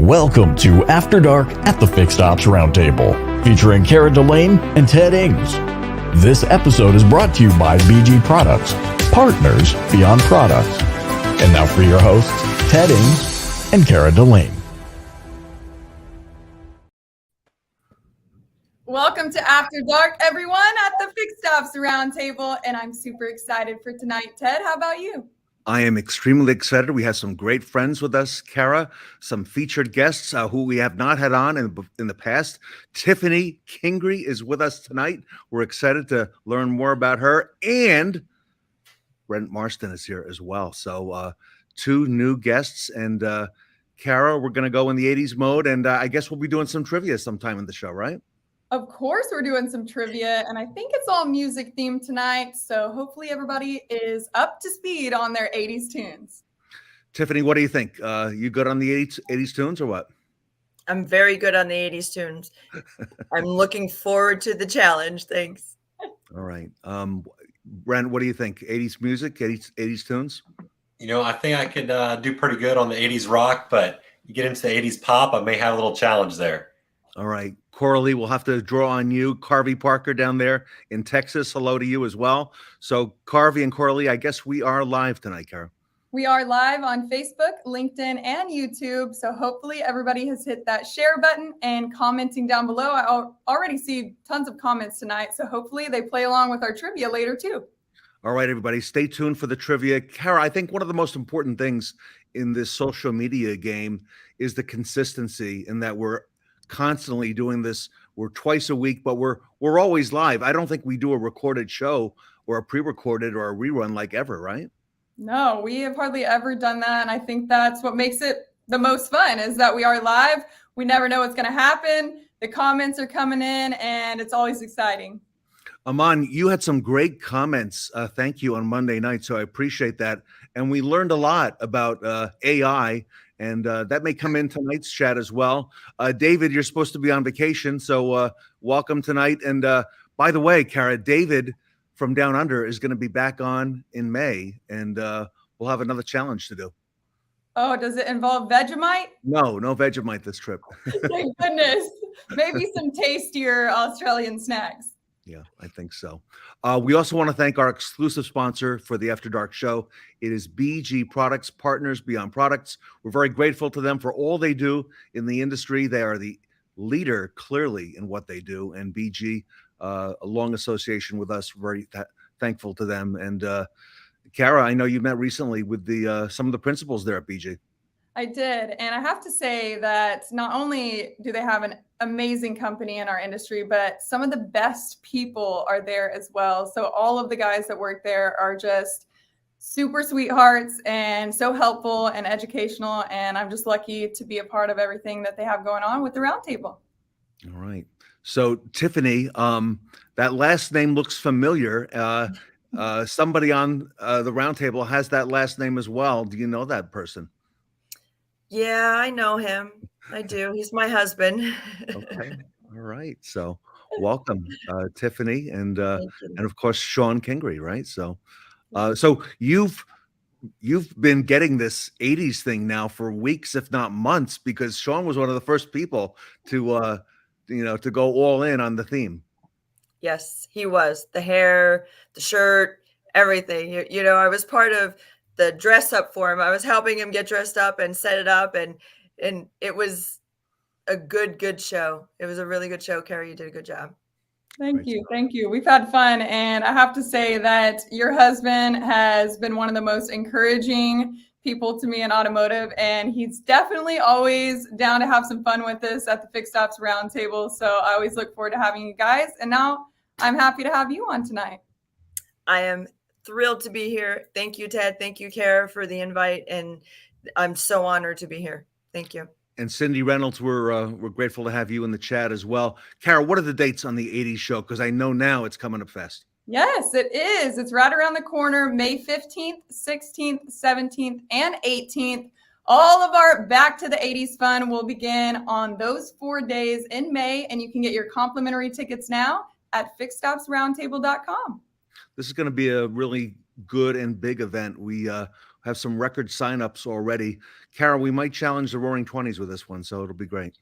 Welcome to After Dark at the Fixed Ops Roundtable, featuring Cara Delane and Ted Ings. This episode is brought to you by BG Products, partners beyond products. And now for your hosts, Ted Ings and Cara Delane. Welcome to After Dark, everyone, at the Fixed Ops Roundtable, and I'm super excited for tonight. Ted, how about you? I am extremely excited. We have some great friends with us, Cara, some featured guests who we have not had on in the past. Tiffany Kingry is with us tonight. We're excited to learn more about her, and Brent Marston is here as well. So two new guests, and Cara, we're going to go in the 80s mode, and I guess we'll be doing some trivia sometime in the show, right? Of course, we're doing some trivia, and I think it's all music themed tonight. So hopefully everybody is up to speed on their 80s tunes. Tiffany, what do you think? You good on the 80s tunes or what? I'm very good on the 80s tunes. I'm looking forward to the challenge. Thanks. All right. Brent, what do you think? 80s music, 80s tunes? You know, I think I could do pretty good on the 80s rock, but you get into the 80s pop, I may have a little challenge there. All right. Coralie, we'll have to draw on you. Carvey Parker down there in Texas, hello to you as well. So Carvey and Coralie, I guess we are live tonight, Cara. We are live on Facebook, LinkedIn, and YouTube. So hopefully everybody has hit that share button and commenting down below. I already see tons of comments tonight. So hopefully they play along with our trivia later too. All right, everybody, stay tuned for the trivia. Cara, I think one of the most important things in this social media game is the consistency, in that we're constantly doing this. We're twice a week, but we're always live. I don't think we do a recorded show or a pre-recorded or a rerun like ever, right? No, we have hardly ever done that. And I think that's what makes it the most fun, is that we are live. We never know what's going to happen. The comments are coming in and it's always exciting. Aman, you had some great comments. Thank you on Monday night. So I appreciate that. And we learned a lot about AI, and that may come in tonight's chat as well. David, you're supposed to be on vacation, so welcome tonight. And by the way, Cara, David from Down Under is going to be back on in May, and we'll have another challenge to do. Oh, does it involve Vegemite? No Vegemite this trip. Thank goodness. Maybe some tastier Australian snacks. Yeah, I think so. We also want to thank our exclusive sponsor for the After Dark show. It is BG Products, partners beyond products. We're very grateful to them for all they do in the industry. They are the leader, clearly, in what they do. And BG, a long association with us, very thankful to them. And Cara, I know you met recently with some of the principals there at BG. I did. And I have to say that not only do they have an amazing company in our industry, but some of the best people are there as well. So all of the guys that work there are just super sweethearts and so helpful and educational. And I'm just lucky to be a part of everything that they have going on with the Roundtable. All right. So Tiffany, that last name looks familiar. Somebody on the Roundtable has that last name as well. Do you know that person? Yeah, I know him. I do. He's my husband. Okay. All right. So welcome, Tiffany, and of course Sean Kingry, right? So so you've been getting this 80s thing now for weeks, if not months, because Sean was one of the first people to to go all in on the theme. Yes, he was. The hair, the shirt, everything. You know, I was part of the dress up for him. I was helping him get dressed up and set it up, and it was a good show. It was a really good show. Carrie, you did a good job. Thank you. We've had fun, and I have to say that your husband has been one of the most encouraging people to me in automotive, and he's definitely always down to have some fun with us at the Fixed Ops Roundtable. So I always look forward to having you guys, and now I'm happy to have you on tonight. I am thrilled to be here. Thank you, Ted. Thank you, Cara, for the invite, and I'm so honored to be here. Thank you. And Cindy Reynolds, we're grateful to have you in the chat as well. Cara, what are the dates on the 80s show? Because I know now it's coming up fast. Yes, it is. It's right around the corner, May 15th, 16th, 17th, and 18th. All of our Back to the 80s fun will begin on those 4 days in May, and you can get your complimentary tickets now at fixedopsroundtable.com. This is going to be a really good and big event. We have some record signups already. Cara, we might challenge the Roaring 20s with this one, so it'll be great.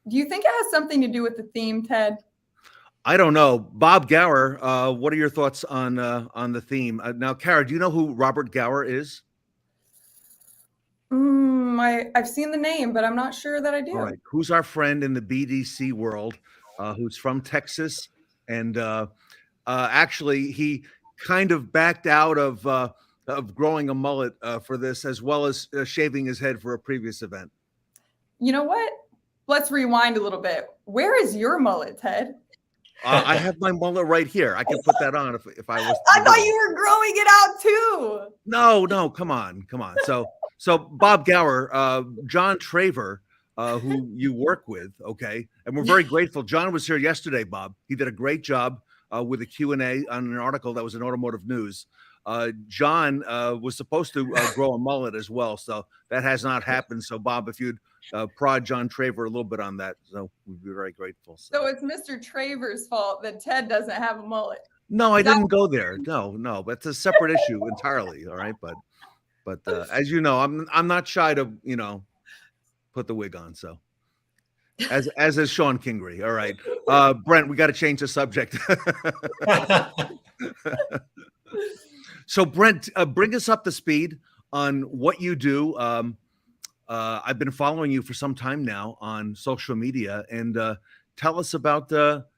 Do you think it has something to do with the theme, Ted? I don't know. Bob Gower, what are your thoughts on the theme? Now, Cara, do you know who Robert Gower is? I've seen the name, but I'm not sure that I do. All right. Who's our friend in the BDC world, who's from Texas? And actually, he kind of backed out of growing a mullet for this, as well as shaving his head for a previous event. You know what? Let's rewind a little bit. Where is your mullet, Ted? I have my mullet right here. I can put that on if I was. I thought you were growing it out too. No, come on. So Bob Gower, John Traver, who you work with, okay, and we're very grateful. John was here yesterday, Bob. He did a great job with a Q&A on an article that was in Automotive News. John was supposed to grow a mullet as well, so that has not happened. So, Bob, if you'd prod John Traver a little bit on that, so we'd be very grateful. So it's Mr. Traver's fault that Ted doesn't have a mullet. No, I didn't go there. No, that's a separate issue entirely. All right, but as you know, I'm not shy to put the wig on. So as is Sean Kingry. All right, Brent, we got to change the subject. So Brent, bring us up to speed on what you do. I've been following you for some time now on social media, and tell us about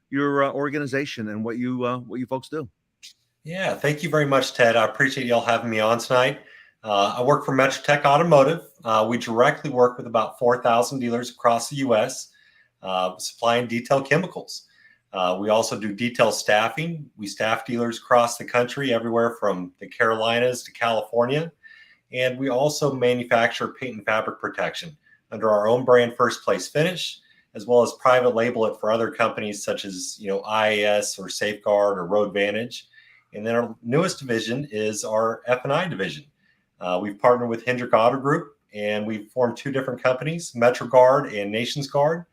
your organization and what you folks do. Yeah, thank you very much, Ted. I appreciate y'all having me on tonight. I work for Metrotech Automotive. We directly work with about 4,000 dealers across the U.S., supplying detail chemicals. We also do detail staffing. We staff dealers across the country, everywhere from the Carolinas to California. And we also manufacture paint and fabric protection under our own brand, First Place Finish, as well as private label it for other companies such as IAS or Safeguard or Road Vantage. And then our newest division is our F&I division. We've partnered with Hendrick Auto Group, and we've formed two different companies, MetroGuard and Nations Guard.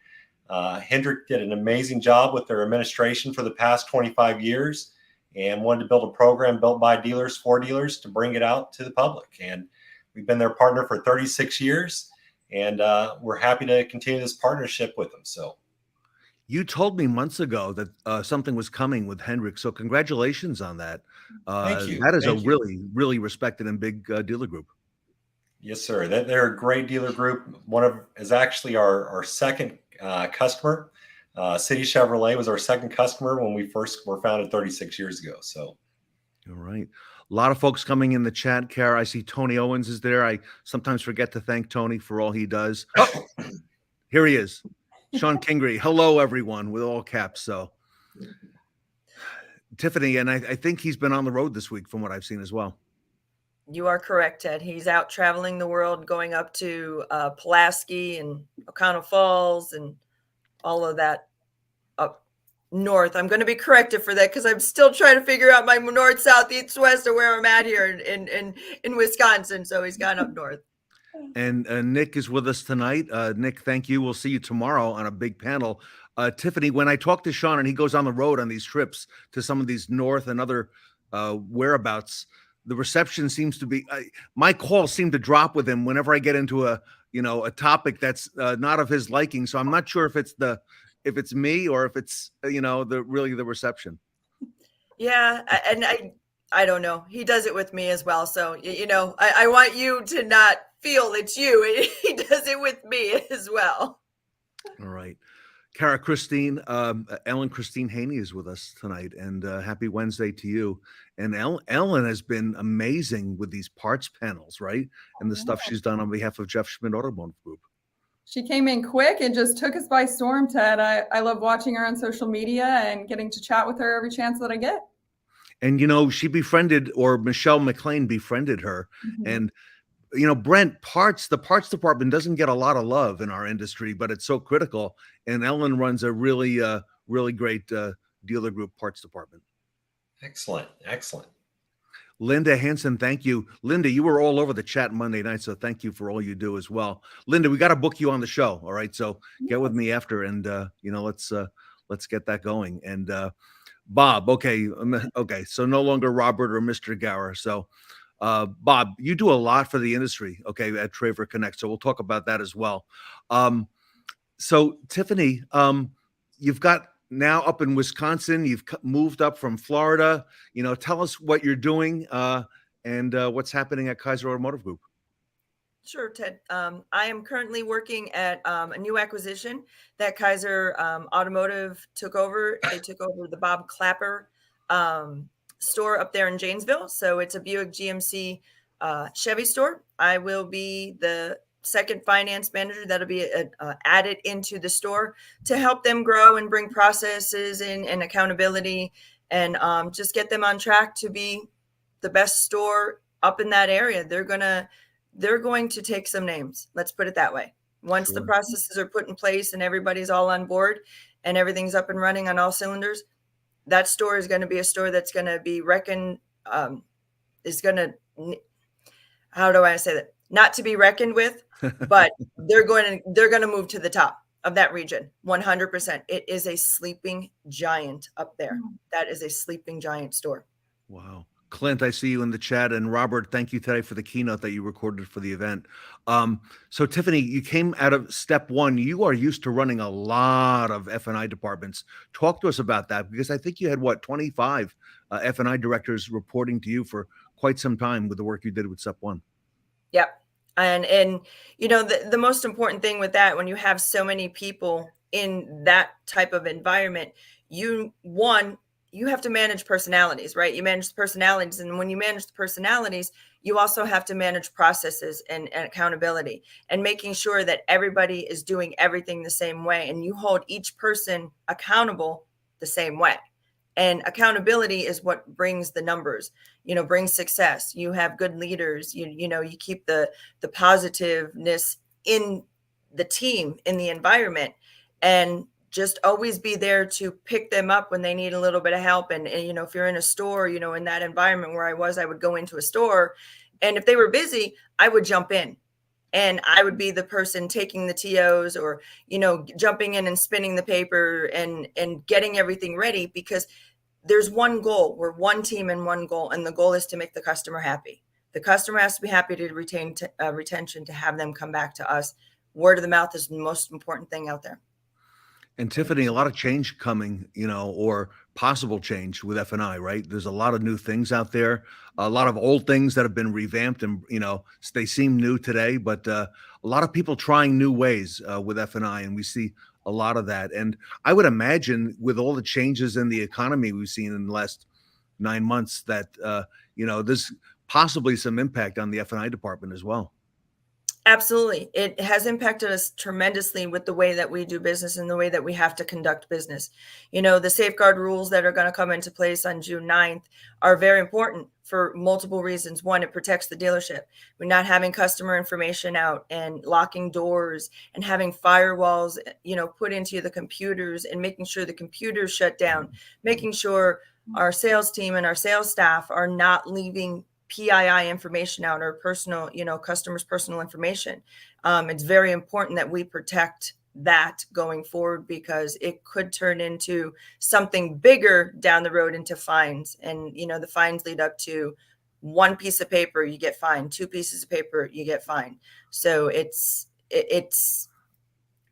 Hendrick did an amazing job with their administration for the past 25 years and wanted to build a program built by dealers for dealers to bring it out to the public. And we've been their partner for 36 years, and we're happy to continue this partnership with them. So you told me months ago that something was coming with Hendrick. So congratulations on that. Thank you. That is really, really respected and big dealer group. Yes, sir. They're a great dealer group. Is actually our second customer. City Chevrolet was our second customer when we first were founded 36 years ago. So, all right. A lot of folks coming in the chat, Cara. I see Tony Owens is there. I sometimes forget to thank Tony for all he does. Oh, here he is. Sean Kingry. Hello, everyone, with all caps. So, Tiffany, and I think he's been on the road this week from what I've seen as well. You are correct, Ted. He's out traveling the world, going up to Pulaski and O'Connell Falls and all of that up north. I'm going to be corrected for that because I'm still trying to figure out my north, south, east, west, or where I'm at here in Wisconsin. So he's gone up north. And Nick is with us tonight. Nick, thank you. We'll see you tomorrow on a big panel. Tiffany, when I talk to Sean and he goes on the road on these trips to some of these north and other whereabouts, the reception seems to be my calls seem to drop with him whenever I get into a topic that's not of his liking. So I'm not sure if it's me or if it's the reception. Yeah, and I don't know. He does it with me as well. So I want you to not feel it's you. He does it with me as well. All right. Cara Christine, Ellen Christine Haney is with us tonight, and happy Wednesday to you. And Ellen has been amazing with these parts panels, right? And the stuff she's done on behalf of Jeff Schmidt Automotive Group. She came in quick and just took us by storm, Ted. I love watching her on social media and getting to chat with her every chance that I get. And, she befriended, or Michelle McLean befriended her. Mm-hmm. And, Brent, the parts department doesn't get a lot of love in our industry, but it's so critical. And Ellen runs a really, really great dealer group parts department. Excellent. Linda Hansen, thank you. Linda, you were all over the chat Monday night, so thank you for all you do as well. Linda, we got to book you on the show. All right. So get with me after, and, let's get that going. And Bob, okay. So no longer Robert or Mr. Gower. So Bob, you do a lot for the industry, okay, at Traver Connect. So we'll talk about that as well. So Tiffany, you've got now up in Wisconsin, you've moved up from Florida. Tell us what you're doing and what's happening at Kaiser Automotive Group. Sure, Ted. I am currently working at a new acquisition that Kaiser Automotive took over. They took over the Bob Clapper store up there in Janesville. So it's a Buick GMC Chevy store. I will be the second finance manager that'll be added into the store to help them grow and bring processes in and accountability and just get them on track to be the best store up in that area. They're going to take some names. Let's put it that way. Once Sure. the processes are put in place and everybody's all on board and everything's up and running on all cylinders, that store is going to be a store that's going to be reckoned, how do I say that? Not to be reckoned with, but they're going to move to the top of that region. 100%. It is a sleeping giant up there. That is a sleeping giant store. Wow. Clint, I see you in the chat, and Robert, thank you today for the keynote that you recorded for the event. So Tiffany, you came out of step one. You are used to running a lot of F&I departments. Talk to us about that, because I think you had 25 F&I directors reporting to you for quite some time with the work you did with step one. Yep. And the most important thing with that, when you have so many people in that type of environment, you have to manage personalities, right? You manage the personalities. And when you manage the personalities, you also have to manage processes and accountability and making sure that everybody is doing everything the same way. And you hold each person accountable the same way. And accountability is what brings the numbers, brings success. You have good leaders, you keep the positiveness in the team, in the environment, and just always be there to pick them up when they need a little bit of help. And if you're in a store, in that environment where I would go into a store, and if they were busy, I would jump in and I would be the person taking the TOs or, jumping in and spinning the paper and getting everything ready, because there's one goal. We're one team and one goal. And the goal is to make the customer happy. The customer has to be happy to retain retention, to have them come back to us. Word of the mouth is the most important thing out there. And Tiffany, a lot of change coming, or possible change with F&I, right? There's a lot of new things out there, a lot of old things that have been revamped and, they seem new today, but a lot of people trying new ways with F&I, and we see a lot of that. And I would imagine with all the changes in the economy we've seen in the last 9 months that, there's possibly some impact on the F&I department as well. Absolutely. It has impacted us tremendously with the way that we do business and the way that we have to conduct business. The safeguard rules that are going to come into place on June 9th are very important for multiple reasons. One, it protects the dealership. We're not having customer information out and locking doors and having firewalls, put into the computers and making sure the computers shut down, making sure our sales team and our sales staff are not leaving PII information out, or personal, customers' personal information. It's very important that we protect that going forward, because it could turn into something bigger down the road, into fines. And, the fines lead up to one piece of paper, you get fined, 2 pieces of paper, you get fined. So it's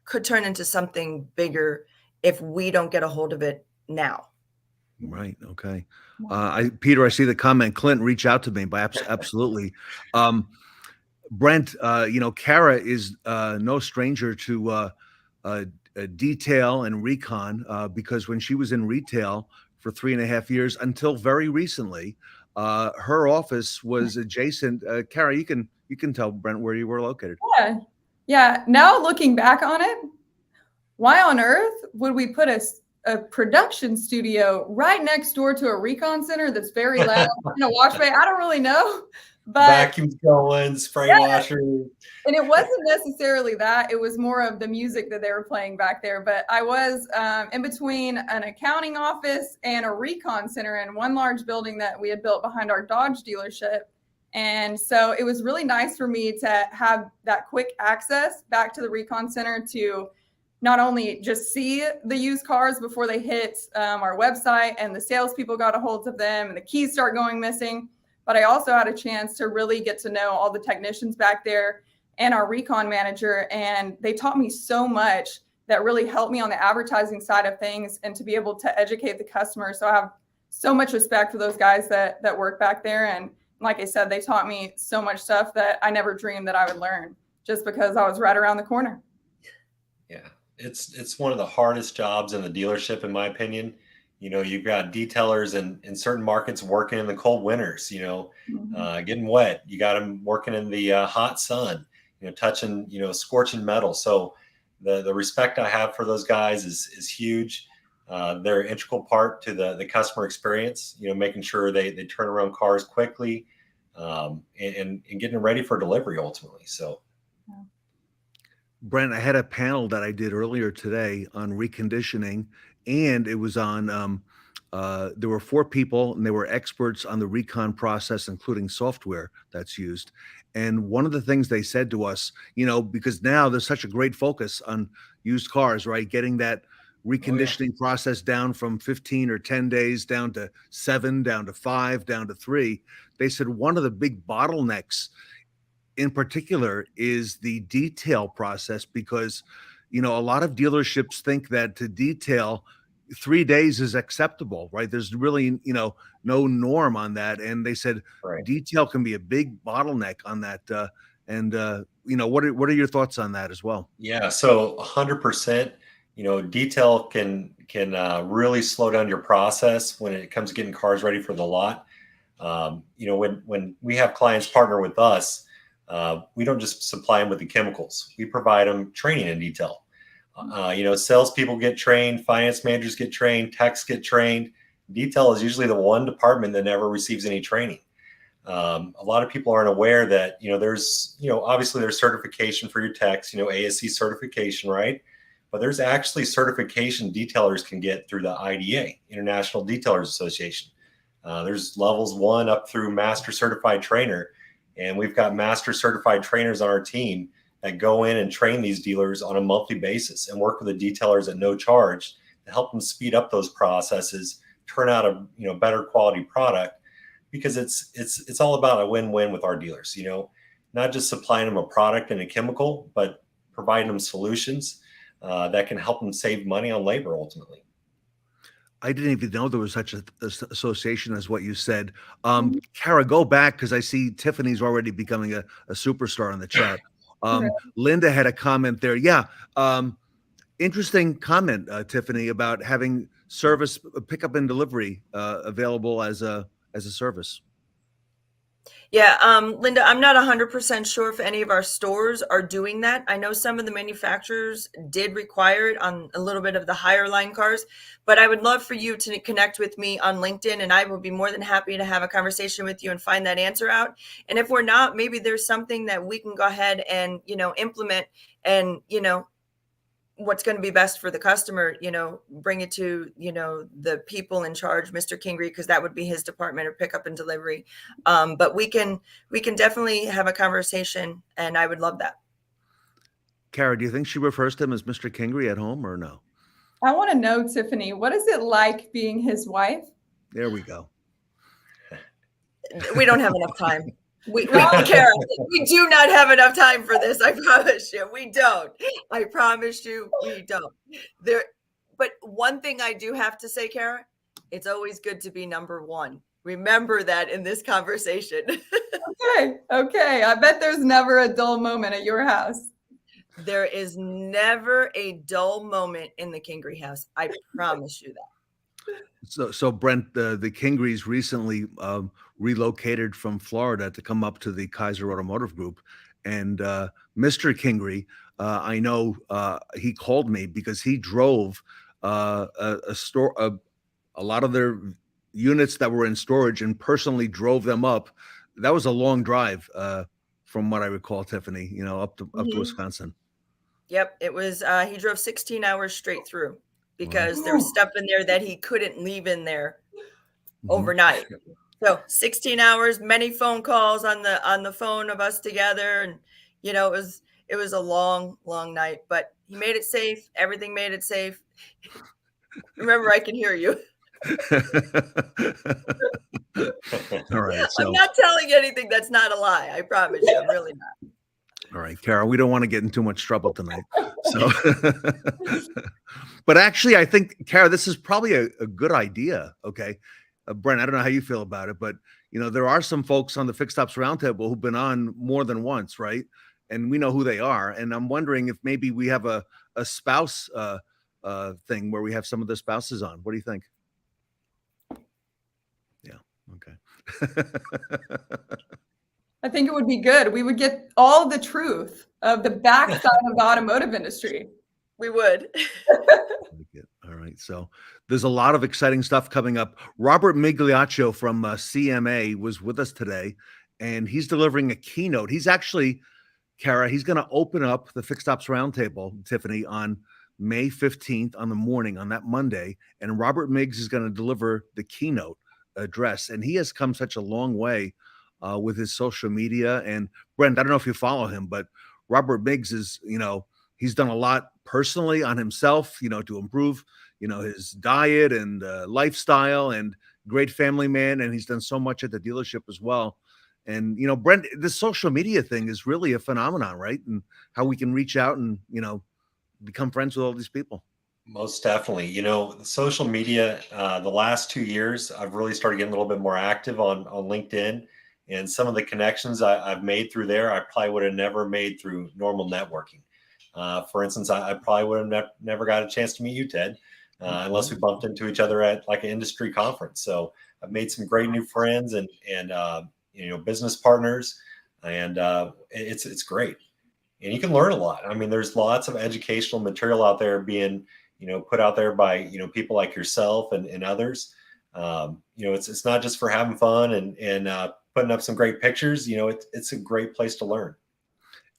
could turn into something bigger if we don't get a hold of it now. Right. Okay. Peter, I see the comment. Clint, reach out to me. Absolutely. Brent, Cara is no stranger to detail and recon, because when she was in retail for 3.5 years until very recently, her office was adjacent. Cara, you can tell Brent where you were located. Yeah. Now looking back on it, why on earth would we put a production studio right next door to a recon center that's very loud, wash bay? I don't really know, but vacuums going, spray washer. And it wasn't necessarily that. It was more of the music that they were playing back there. But I was in between an accounting office and a recon center in one large building that we had built behind our Dodge dealership. And so it was really nice for me to have that quick access back to the recon center to not only just see the used cars before they hit our website and the salespeople got a hold of them and the keys start going missing, but I also had a chance to really get to know all the technicians back there and our recon manager. And they taught me so much that really helped me on the advertising side of things and to be able to educate the customer. So I have so much respect for those guys that work back there. And like I said, they taught me so much stuff that I never dreamed that I would learn just because I was right around the corner. Yeah, it's one of the hardest jobs in the dealership, in my opinion. You've got detailers in certain markets working in the cold winters, getting wet. You got them working in the hot sun, touching, scorching metal. So the respect I have for those guys is huge. They're an integral part to the customer experience, making sure they turn around cars quickly and getting them ready for delivery ultimately. So. Brent, I had a panel that I did earlier today on reconditioning, and it was on, there were 4 people, and they were experts on the recon process, including software that's used. And one of the things they said to us, because now there's such a great focus on used cars, right? Getting that reconditioning process down from 15 or 10 days down to 7, down to 5, down to 3. They said one of the big bottlenecks in particular is the detail process, because a lot of dealerships think that to detail 3 days is acceptable, right? There's really no norm on that, and they said detail can be a big bottleneck on that. What are your thoughts on that as well? Yeah, so 100%. Detail can really slow down your process when it comes to getting cars ready for the lot. When we have clients partner with us, we don't just supply them with the chemicals. We provide them training in detail. Salespeople get trained, finance managers get trained, techs get trained. Detail is usually the one department that never receives any training. A lot of people aren't aware that, there's, obviously there's certification for your techs, ASC certification, right? But there's actually certification detailers can get through the IDA, International Detailers Association. There's levels 1 up through master certified trainer. And we've got master certified trainers on our team that go in and train these dealers on a monthly basis and work with the detailers at no charge to help them speed up those processes, turn out a better quality product, because it's all about a win-win with our dealers. Not just supplying them a product and a chemical, but providing them solutions that can help them save money on labor ultimately. I didn't even know there was such an association as what you said. Cara, go back, because I see Tiffany's already becoming a superstar in the chat. Linda had a comment there. Yeah. Interesting comment, Tiffany, about having service pickup and delivery available as a service. Yeah, Linda, I'm not 100% sure if any of our stores are doing that. I know some of the manufacturers did require it on a little bit of the higher line cars, but I would love for you to connect with me on LinkedIn, and I will be more than happy to have a conversation with you and find that answer out. And if we're not, maybe there's something that we can go ahead and, implement and, what's going to be best for the customer, bring it to, the people in charge, Mr. Kingry, because that would be his department of pickup and delivery. But we can definitely have a conversation, and I would love that. Cara, do you think she refers to him as Mr. Kingry at home or no? I want to know, Tiffany, what is it like being his wife? There we go. We don't have enough time. We Cara, we do not have enough time for this. I promise you, we don't. I promise you, we don't. But one thing I do have to say, Cara, it's always good to be number 1. Remember that in this conversation. Okay. I bet there's never a dull moment at your house. There is never a dull moment in the Kingry house. I promise you that. So Brent, the Kingrys recently relocated from Florida to come up to the Kaiser Automotive Group, and Mr. Kingry, I know he called me because he drove a lot of their units that were in storage and personally drove them up. That was a long drive, from what I recall, Tiffany. Up to Wisconsin. Yep, it was. He drove 16 hours straight through, because there was stuff in there that he couldn't leave in there overnight. So 16 hours, many phone calls on the phone of us together. And, it was a long, long night, but he made it safe. Everything made it safe. Remember, I can hear you. All right. I'm So, not telling anything that's not a lie. I promise you, I'm really not. all right, Kara, we don't want to get in too much trouble tonight. So, but actually, I think, Kara, this is probably a good idea. Okay. Brent, I don't know how you feel about it, but there are some folks on the Fixed Ops Roundtable who've been on more than once, right? And we know who they are. And I'm wondering if maybe we have a spouse thing where we have some of the spouses on. What do you think? Yeah. Okay. I think it would be good. We would get all the truth of the backside of the automotive industry. We would. All right. So there's a lot of exciting stuff coming up. Robert Migliaccio from CMA was with us today, and he's delivering a keynote. He's actually, Kara, he's going to open up the Fixed Ops Roundtable, Tiffany, on May 15th on the morning, on that Monday. And Robert Miggs is going to deliver the keynote address. And he has come such a long way with his social media. And Brent, I don't know if you follow him, but Robert Miggs is, he's done a lot personally on himself, to improve, his diet and lifestyle, and great family man. And he's done so much at the dealership as well. And, Brent, the social media thing is really a phenomenon, right? And how we can reach out and, become friends with all these people. Most definitely. Social media, the last 2 years, I've really started getting a little bit more active on LinkedIn. And some of the connections I've made through there, I probably would have never made through normal networking. For instance, I probably would have never got a chance to meet you, Ted, unless we bumped into each other at like an industry conference. So I've made some great new friends and business partners, and it's great. And you can learn a lot. I mean, there's lots of educational material out there being, put out there by, people like yourself and others. It's not just for having fun and putting up some great pictures. It's a great place to learn.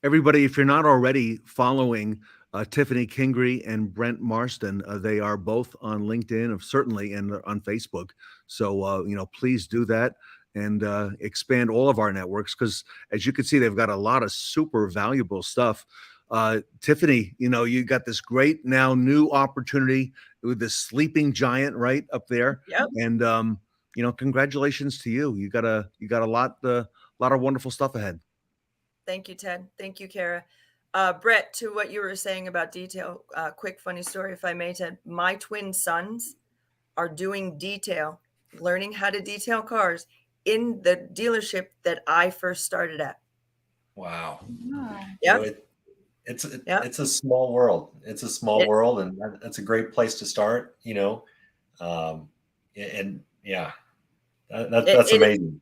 Everybody, if you're not already following Tiffany Kingry and Brent Marston, they are both on LinkedIn, certainly, and on Facebook. So, please do that and expand all of our networks, because as you can see, they've got a lot of super valuable stuff. Tiffany, you got this great now new opportunity with this sleeping giant right up there. Yep. And, congratulations to you. You got a lot of wonderful stuff ahead. Thank you, Ted. Thank you, Kara. Brett, to what you were saying about detail, quick funny story, if I may, Ted. My twin sons are doing detail, learning how to detail cars in the dealership that I first started at. Wow. Yep. It's a small world. It's a small world, and that's a great place to start, that's amazing.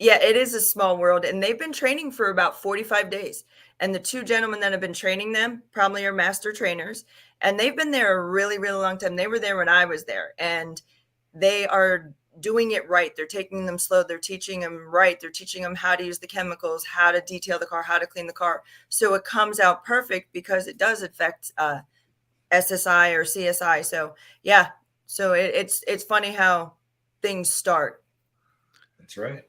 It is a small world, and they've been training for about 45 days. And the two gentlemen that have been training them probably are master trainers, and they've been there a really, really long time. They were there when I was there, and they are doing it right. They're taking them slow. They're teaching them right. They're teaching them how to use the chemicals, how to detail the car, how to clean the car. So it comes out perfect because it does affect SSI or CSI. So it's funny how things start. That's right.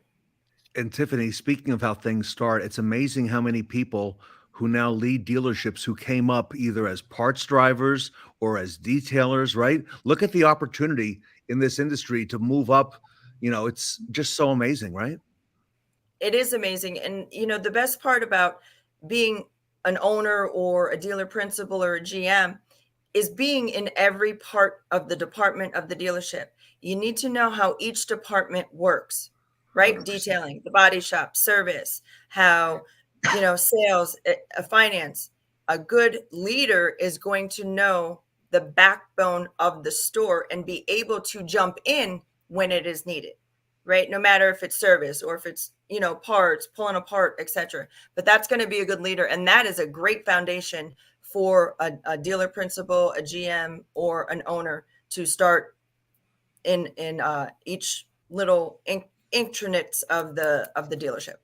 And Tiffany, speaking of how things start, it's amazing how many people who now lead dealerships who came up either as parts drivers or as detailers, right? Look at the opportunity in this industry to move up. It's just so amazing, right? It is amazing. And, the best part about being an owner or a dealer principal or a GM is being in every part of the department of the dealership. You need to know how each department works. Right? 100%. Detailing, the body shop, service, how, sales, finance. A good leader is going to know the backbone of the store and be able to jump in when it is needed, right? No matter if it's service or if it's, parts, pulling apart, etc. But that's going to be a good leader. And that is a great foundation for a dealer principal, a GM, or an owner to start in each little intranets of the dealership.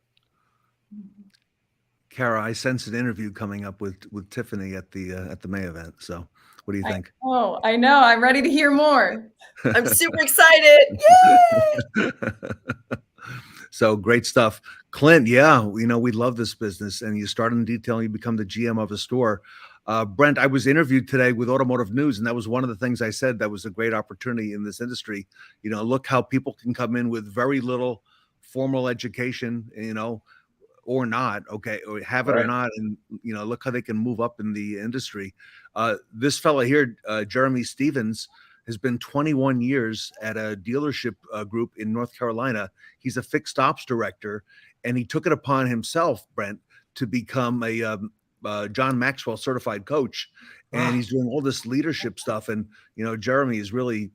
Kara, I sense an interview coming up with Tiffany at the May event. So what do you think? I know. I'm ready to hear more. I'm super excited. Yay! So great stuff. Clint, we love this business, and you start in detail, you become the GM of a store. Brent, I was interviewed today with Automotive News, and that was one of the things I said that was a great opportunity in this industry. Look how people can come in with very little formal education, or not, okay, or have it or not, and look how they can move up in the industry. This fella here, Jeremy Stevens, has been 21 years at a dealership group in North Carolina. He's a fixed ops director, and he took it upon himself, Brent, to become a John Maxwell certified coach, and he's doing all this leadership stuff. And Jeremy is really,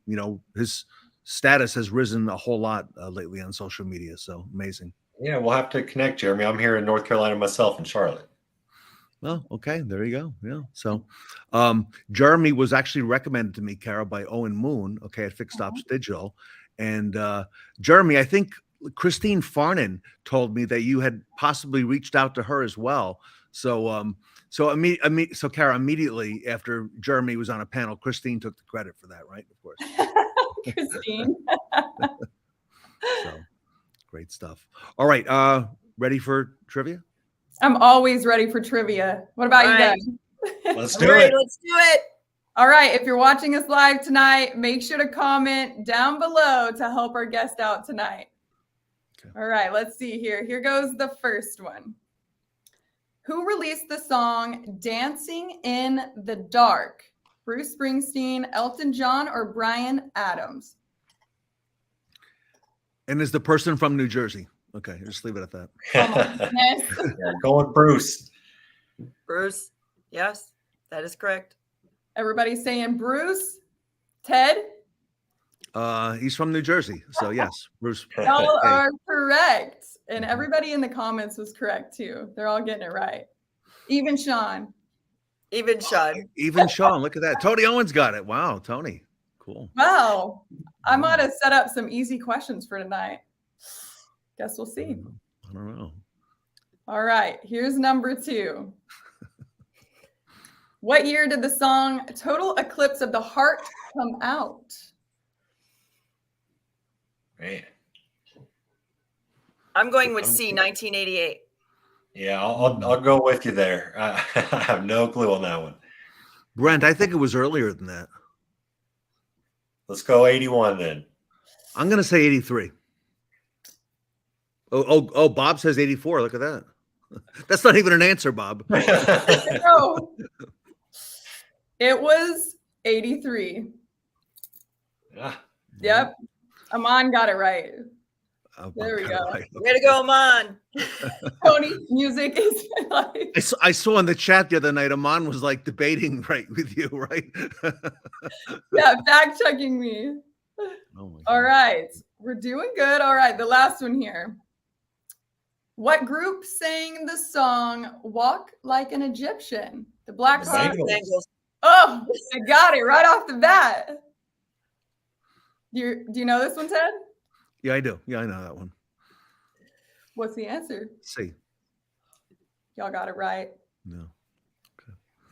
his status has risen a whole lot lately on social media. So amazing. Yeah, we'll have to connect, Jeremy. I'm here in North Carolina myself, in Charlotte. Well, okay, there you go. Yeah. So Jeremy was actually recommended to me, Cara, by Owen Moon, okay, at Fixed Ops Digital. And Jeremy, I think Christine Farnan told me that you had possibly reached out to her as well. So Cara, immediately after Jeremy was on a panel, Christine took the credit for that, right? Of course. Christine. So great stuff. All right. Ready for trivia? I'm always ready for trivia. What about you guys? Let's do it. Let's do it. All right. If you're watching us live tonight, make sure to comment down below to help our guest out tonight. Okay. All right. Let's see here. Here goes the first one. Who released the song Dancing in the Dark? Bruce Springsteen, Elton John, or Bryan Adams? And is the person from New Jersey? Okay, just leave it at that. Yeah, go with Bruce. Bruce. Yes, that is correct. Everybody's saying Bruce. Ted? He's from New Jersey. So yes, Bruce. Y'all are correct. And everybody in the comments was correct too. They're all getting it right. Even Sean. Even Sean. Even Sean. Look at that. Tony Owens got it. Wow, Tony. Cool. Wow. I might have set up some easy questions for tonight. Guess we'll see. I don't know. All right. Here's number 2. What year did the song Total Eclipse of the Heart come out? Man. I'm going with C, 1988. Yeah, I'll go with you there. I have no clue on that one. Brent, I think it was earlier than that. Let's go 81 then. I'm going to say 83. Oh, Bob says 84. Look at that. That's not even an answer, Bob. No. It was 83. Yeah. Yep. Amon got it right. Oh, There we go. Right. Way to go, Amon. Tony, music is like. I saw in the chat the other night, Amon was like debating right with you, right? Yeah, fact checking me. Oh my All God. right. We're doing good. All right. The last one here. What group sang the song Walk Like an Egyptian? The Black The Heart. Bengals. Oh, I got it right off the bat. Do you know this one, Ted? Yeah, I do. Yeah, I know that one. What's the answer? C. Y'all got it right. No.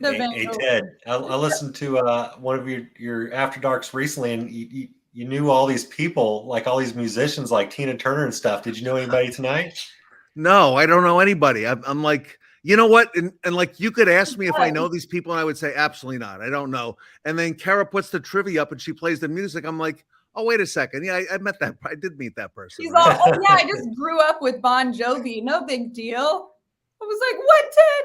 The Hey, Bengals. Ted, I listened to one of your After Darks recently, and you knew all these people, like all these musicians, like Tina Turner and stuff. Did you know anybody tonight? No, I don't know anybody. I'm like, you know what? And like, you could ask me if I know these people, and I would say absolutely not. I don't know. And then Cara puts the trivia up and she plays the music. I'm like, oh, wait a second. Yeah, I met that. I did meet that person. He's right? all, oh yeah, I just grew up with Bon Jovi. No big deal. I was like, what, Ted?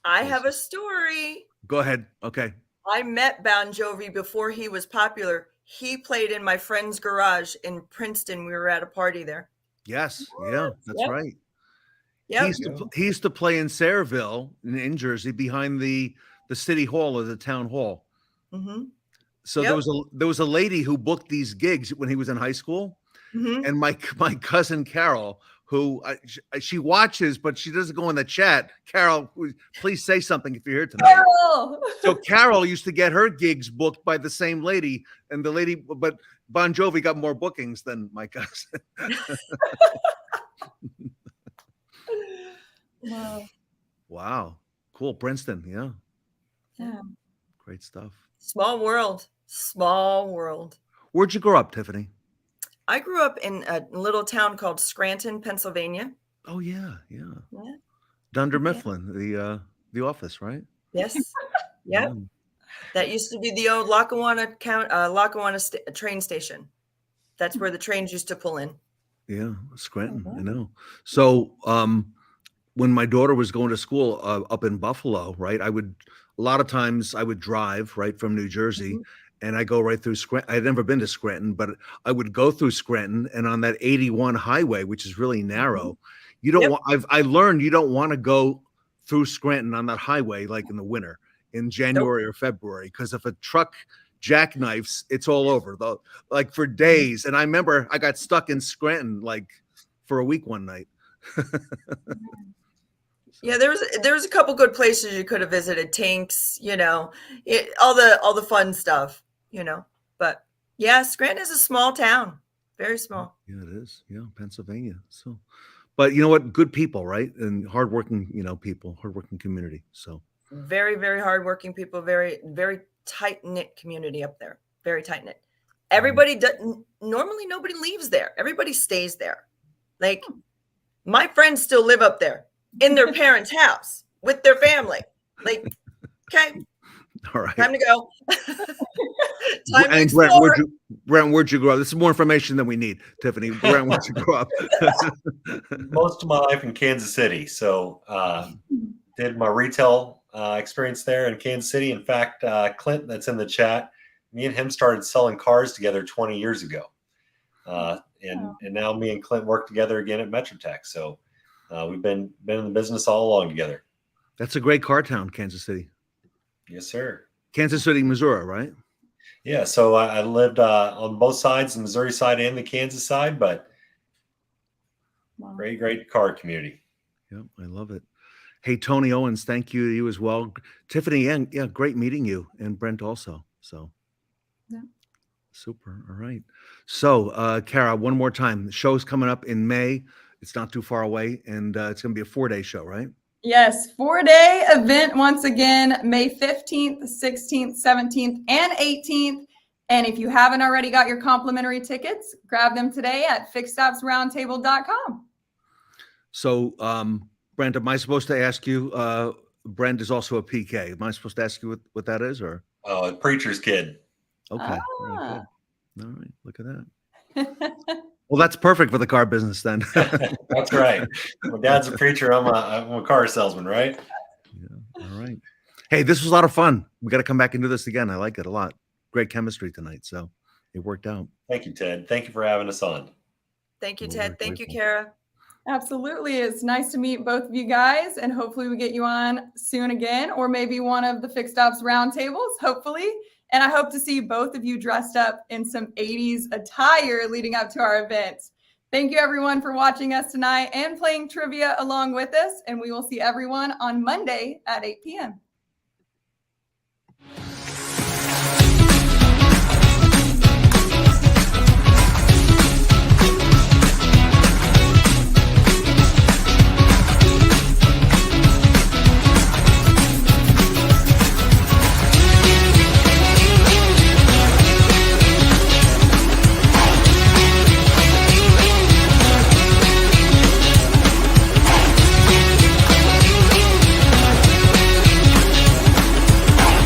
I have a story. Go ahead. Okay. I met Bon Jovi before he was popular. He played in my friend's garage in Princeton. We were at a party there. Yes. Yeah, that's Yep. right. Yeah. He used to play in Sayreville in Jersey behind the city hall or the town hall. Mm-hmm. So Yep. there was a lady who booked these gigs when he was in high school. Mm-hmm. And my cousin Carol, who she watches, but she doesn't go in the chat. Carol, please say something if you're here tonight. Carol! So Carol used to get her gigs booked by the same lady, and the lady, but Bon Jovi got more bookings than my cousin. Wow. Wow, cool, Princeton, yeah, Yeah. great stuff. Small world. Small world. Where'd you grow up, Tiffany? I grew up in a little town called Scranton, Pennsylvania. Oh yeah. Yeah. Dunder Mifflin, the the office, right? Yes. Yep. Mm. That used to be the old Lackawanna train station. That's where the trains used to pull in. Yeah, Scranton. Oh, wow. I know. So, when my daughter was going to school up in Buffalo, right, a lot of times I would drive right from New Jersey, and I go right through Scranton. I had never been to Scranton, but I would go through Scranton, and on that 81 highway, which is really narrow, you don't Yep. want. I learned you don't want to go through Scranton on that highway like in the winter, in January or February, because if a truck jackknifes, it's all over, though, like for days. And I remember I got stuck in Scranton like for a week one night. Yeah, there was a couple good places you could have visited, Tinks, all the fun stuff, But yeah, Scranton is a small town, very small. Yeah, it is. Yeah, Pennsylvania. So, but you know what? Good people, right? And hardworking, people, hardworking community. So Very, very hardworking people, very, very tight-knit community up there. Very tight-knit. Everybody normally nobody leaves there. Everybody stays there. Like my friends still live up there in their parents' house with their family. Like, okay, all right. time to go. Time to And explore. Brent, where'd you grow up? This is more information than we need, Tiffany. Brent, where'd you grow up? Most of my life in Kansas City. So did my retail experience there in Kansas City. In fact, Clint, that's in the chat, me and him started selling cars together 20 years ago. And now me and Clint work together again at Metrotech. So we've been in the business all along together. That's a great car town, Kansas City. Yes, sir. Kansas City, Missouri, right? Yeah. So I lived on both sides, the Missouri side and the Kansas side, but great car community. Yeah, I love it. Hey, Tony Owens, thank you to you as well. Tiffany, and yeah, great meeting you, and Brent also. So yeah. Super. All right. So, Cara, one more time. The show's coming up in May. It's not too far away, and it's going to be a 4-day show, right? Yes, 4-day event once again, May 15th, 16th, 17th, and 18th. And if you haven't already got your complimentary tickets, grab them today at fixedopsroundtable.com. So, Brent, am I supposed to ask you? Brent is also a PK. Am I supposed to ask you what that is, or? Oh, a preacher's kid. Okay. Very good. All right. Look at that. Well, that's perfect for the car business then. That's right. My dad's a preacher. I'm a car salesman, right? Yeah. All right. Hey, this was a lot of fun. We got to come back and do this again. I like it a lot. Great chemistry tonight. So it worked out. Thank you, Ted. Thank you for having us on. Thank you, Ted. Thank you, Cara. Absolutely. It's nice to meet both of you guys, and hopefully we get you on soon again, or maybe one of the Fixed Ops roundtables, hopefully. And I hope to see both of you dressed up in some 80s attire leading up to our event. Thank you, everyone, for watching us tonight and playing trivia along with us. And we will see everyone on Monday at 8 p.m.